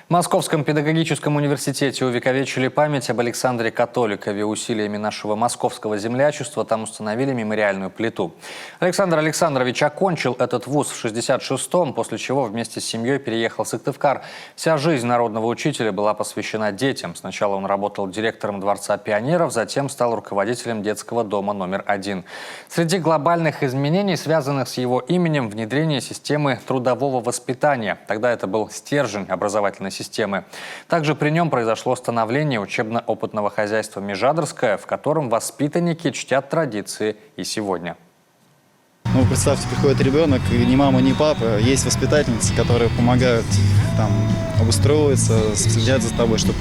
В Московском педагогическом университете увековечили память об Александре Католикове. Усилиями нашего московского землячества там установили мемориальную плиту. Александр Александрович окончил этот вуз в 1966-м, после чего вместе с семьей переехал в Сыктывкар. Вся жизнь народного учителя была посвящена детям. Сначала он работал директором Дворца пионеров, затем стал руководителем детского дома номер 1. Среди глобальных изменений, связанных с его именем, внедрение системы трудового воспитания. Тогда это был стержень образовательной системы. Также при нем произошло становление учебно-опытного хозяйства «Межадырское», в котором воспитанники чтят традиции и сегодня. Ну, представьте, приходит ребенок, и ни мама, ни папа, есть воспитательницы, которые помогают там обустроиться, следят за тобой, чтобы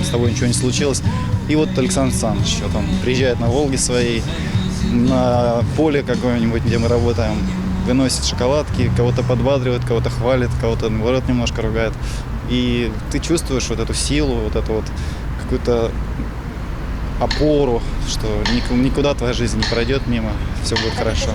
с тобой ничего не случилось. И вот Александр Александрович еще там приезжает на «Волге» своей, на поле какое-нибудь, где мы работаем, выносит шоколадки, кого-то подбадривает, кого-то хвалит, кого-то, наоборот, немножко ругает. И ты чувствуешь вот эту силу, вот эту вот какую-то опору, что никуда твоя жизнь не пройдет мимо, все будет хорошо.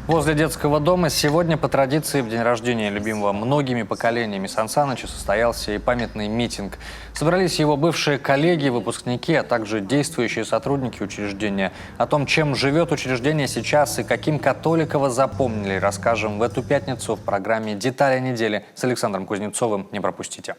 Возле детского дома сегодня по традиции в день рождения любимого многими поколениями Сан Саныча состоялся и памятный митинг. Собрались его бывшие коллеги, выпускники, а также действующие сотрудники учреждения. О том, чем живет учреждение сейчас и каким Католикова запомнили, расскажем в эту пятницу в программе «Детали недели» с Александром Кузнецовым. Не пропустите.